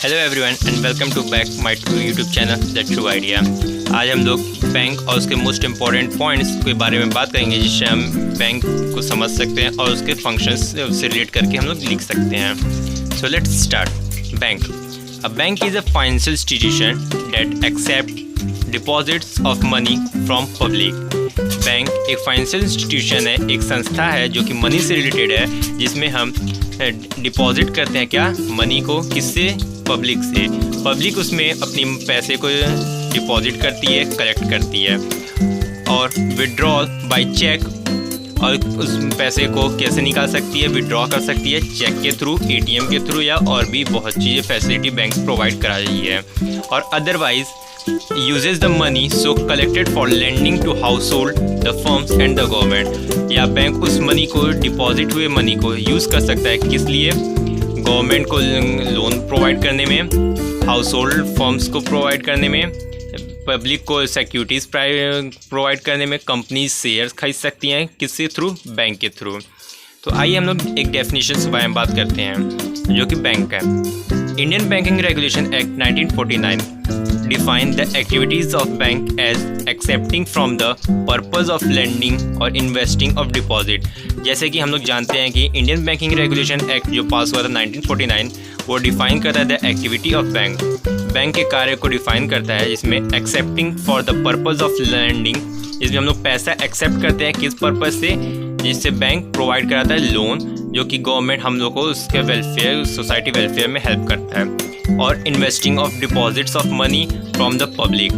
Hello everyone and welcome to back my YouTube channel the true idea. आज हम लोग bank और उसके मोस्ट इम्पॉर्टेंट पॉइंट्स के बारे में बात करेंगे, जिससे हम बैंक को समझ सकते हैं और उसके फंक्शंस से रिलेट करके हम लोग लिख सकते हैं। So let's start. Bank. A bank is a financial institution that accept deposits of money from public. Bank एक फाइनेंशियल इंस्टीट्यूशन है, एक संस्था है जो कि मनी से रिलेटेड है, जिसमें हम डिपॉजिट करते हैं क्या मनी को, किससे, पब्लिक से। पब्लिक उसमें अपनी पैसे को डिपॉजिट करती है, कलेक्ट करती है। और विड्रॉल बाय चेक, और उस पैसे को कैसे निकाल सकती है, विड्रॉ कर सकती है चेक के थ्रू, एटीएम के थ्रू, या और भी बहुत चीज़ें फैसिलिटी बैंक प्रोवाइड करा रही है। और otherwise uses the money so collected for lending to household, the firms and the government। या बैंक उस मनी को, डिपॉजिट हुए मनी को यूज़ कर सकता है किस लिए, गवर्नमेंट को लोन प्रोवाइड करने में, हाउस होल्ड फर्म्स को प्रोवाइड करने में, पब्लिक को सिक्योरिटीज़ प्रोवाइड करने में। कंपनीज शेयर्स खरीद सकती हैं किससे थ्रू, बैंक के थ्रू। तो आइए हम लोग एक डेफिनेशन के बारे में बात करते हैं जो कि बैंक है। Indian banking regulation act 1949 define the activities of bank as accepting from the purpose of lending और investing of deposit। जैसे कि हम लोग जानते हैं कि इंडियन बैंकिंग रेगुलेशन एक्ट जो पास हुआ था 1949, वो डिफाइन करता है the activity of bank. Bank के कार्य को डिफाइन करता है, जिसमें accepting for the purpose of lending, जिसमें हम लोग पैसा एक्सेप्ट करते हैं किस पर्पज से, जिससे बैंक प्रोवाइड कराता है लोन, जो कि गवर्नमेंट हम लोग को उसके वेलफेयर, सोसाइटी वेलफेयर में हेल्प करता है। और investing of deposits of money from the public.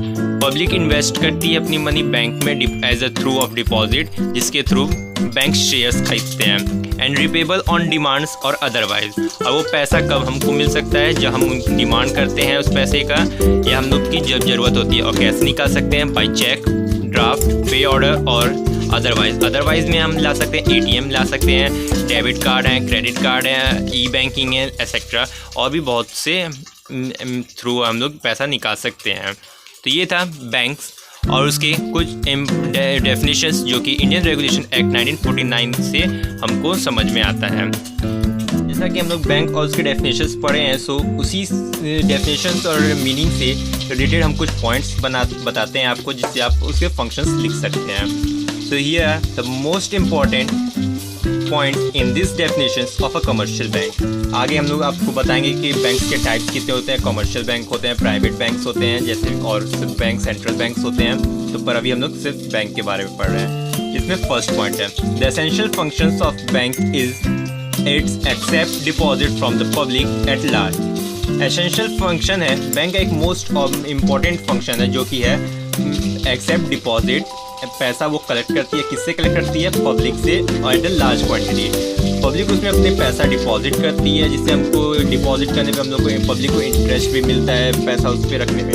Public invest करती है अपनी मनी बैंक में as a through of deposit, जिसके थ्रू बैंक शेयर्स खरीदते हैं। एंड रिपेबल ऑन डिमांड्स और अदरवाइज। और वो पैसा कब हमको मिल सकता है, जब हम डिमांड करते हैं उस पैसे का, या हम लोग की जब ज़रूरत होती है। और कैसे निकाल सकते हैं, बाई चेक, ड्राफ्ट, पे ऑर्डर और अदरवाइज में हम ला सकते हैं एटीएम ला सकते हैं, डेबिट कार्ड है, क्रेडिट कार्ड है, ई बैंकिंग है, एक्सेट्रा, और भी बहुत से थ्रू हम लोग पैसा निकाल सकते हैं। तो ये था बैंक्स और उसके कुछ डेफिनेशंस जो कि इंडियन रेगुलेशन एक्ट 1949 से हमको समझ में आता है। जैसा कि हम लोग बैंक और उसके डेफिनेशंस पढ़े हैं, सो उसी डेफिनेशंस और मीनिंग से रिलेटेड हम कुछ पॉइंट्स बताते हैं आपको, जिससे आप उसके फंक्शंस लिख सकते हैं। So here the most important point in this definitions of a commercial bank। आगे हम लोग आपको बताएंगे कि बैंक्स के टाइप्स कितने होते हैं। कमर्शियल बैंक होते हैं, प्राइवेट बैंक्स होते हैं जैसे, और सिर्फ बैंक सेंट्रल बैंक्स होते हैं। तो पर अभी हम लोग सिर्फ बैंक के बारे में पढ़ रहे हैं। इसमें फर्स्ट पॉइंट है, the essential functions of bank is its accept deposit from the public at large. Essential function है बैंक का, एक मोस्ट इम्पॉर्टेंट फंक्शन है, जो कि है एक्सेप्ट डिपॉजिट। पैसा वो कलेक्ट करती है, किससे कलेक्ट करती है, पब्लिक से, और at a large quantity. Public उसमें अपने पैसा डिपॉजिट करती है, जिससे हमको डिपॉजिट करने पे हम लोग को, पब्लिक को इंटरेस्ट भी मिलता है पैसा उस पर रखने में।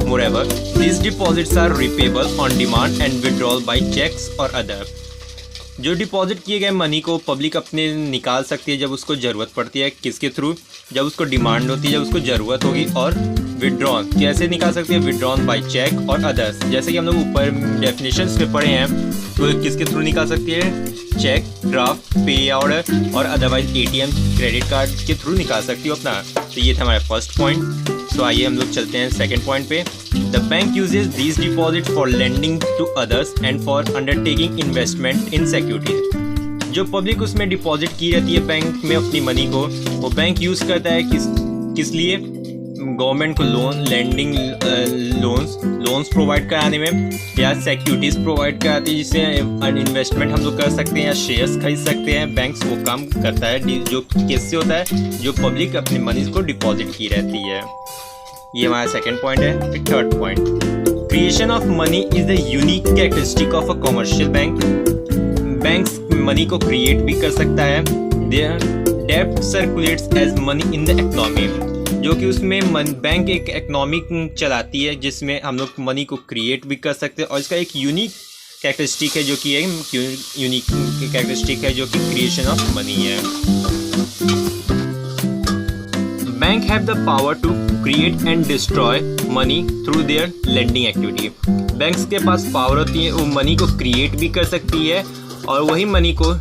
मोreover, these deposits are repayable on demand and withdrawal by checks और अदर। जो डिपॉजिट किए गए मनी को पब्लिक अपने निकाल सकती है जब उसको ज़रूरत पड़ती है, किसके थ्रू, जब उसको डिमांड होती है, जब उसको ज़रूरत होगी। और विड्रॉन कैसे निकाल सकती है, विड्रॉन बाय चेक और अदर्स। जैसे कि हम लोग ऊपर डेफिनेशंस में पढ़े हैं, तो किसके थ्रू निकाल सकती है, चेक, ड्राफ्ट, पे ऑर्डर और अदरवाइज एटीएम, क्रेडिट कार्ड के थ्रू निकाल सकती हो अपना। तो ये था हमारा फर्स्ट पॉइंट। तो आइए हम लोग चलते हैं सेकेंड पॉइंट पे। The bank uses these deposit for lending to others and for undertaking investment in securities. जो पब्लिक उसमें डिपॉजिट की रहती है बैंक में अपनी मनी को, वो बैंक यूज़ करता है किस लिए, गवर्नमेंट को लोन, लेंडिंग, लोन्स प्रोवाइड कराने में, या सिक्योरिटीज़ प्रोवाइड कराती है, जिससे इन्वेस्टमेंट हम लोग कर सकते हैं या शेयर्स खरीद सकते हैं। बैंक्स वो काम करता है, जो किससे होता है, जो पब्लिक अपनी मनी को डिपॉजिट की रहती है। ये हमारा सेकेंड पॉइंट है। फिर third point, creation of money is the unique characteristic of a commercial bank. Banks money को क्रिएट भी कर सकता है। देयर डेब्ट circulates as money in the economy, जो कि उसमें बैंक एक इकोनॉमिक चलाती है, जिसमें हम लोग मनी को क्रिएट भी कर सकते हैं। और इसका एक यूनिक कैरेक्टरिस्टिक है, जो कि यूनिक कैरेक्टरिस्टिक है, जो कि क्रिएशन ऑफ मनी है। Bank have the power to create and destroy money through their lending activity. Banks के पास पावर होती है, वो मनी को क्रिएट भी कर सकती है और वही मनी को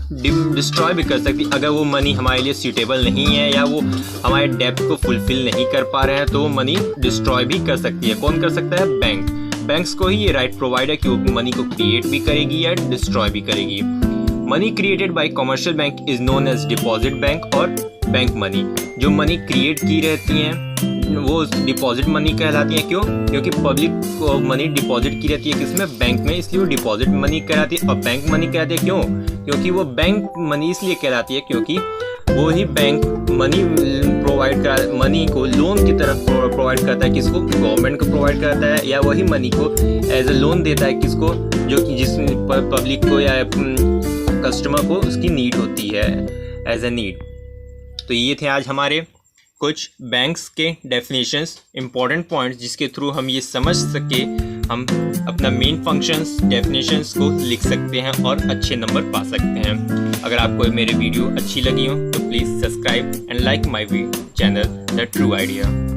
डिस्ट्रॉय भी कर सकती है अगर वो मनी हमारे लिए सूटेबल नहीं है या वो हमारे डेब्ट को फुलफिल नहीं कर पा रहे हैं, तो वो मनी डिस्ट्रॉय भी कर सकती है। कौन कर सकता है? बैंक। बैंक्स को ही ये राइट प्रोवाइड है कि वो मनी को क्रिएट भी करेगी या डिस्ट्रॉय भी करेगी। Money created by commercial bank is known as deposit bank और बैंक मनी। जो मनी क्रिएट की रहती हैं वो डिपॉजिट मनी कहलाती है। क्यों? क्योंकि पब्लिक को मनी डिपॉजिट की रहती है किसमें? बैंक में, इसलिए वो डिपॉजिट मनी कहलाती है। और बैंक मनी कहते हैं क्यों? क्योंकि वो बैंक मनी इसलिए कहलाती है क्योंकि वो ही बैंक मनी प्रोवाइड कर, मनी को लोन की तरफ प्रोवाइड करता है। किसको? गवर्नमेंट को प्रोवाइड करता है, या वही मनी को एज ए लोन देता है। किसको? जो कि जिस पब्लिक को या कस्टमर को उसकी नीड होती है, एज ए नीड। तो ये थे आज हमारे कुछ बैंक्स के डेफिनेशंस, इंपॉर्टेंट पॉइंट्स जिसके थ्रू हम ये समझ सके हम अपना मेन फंक्शंस डेफिनेशंस को लिख सकते हैं और अच्छे नंबर पा सकते हैं। अगर आपको मेरे वीडियो अच्छी लगी हो तो please subscribe and like my channel the true idea.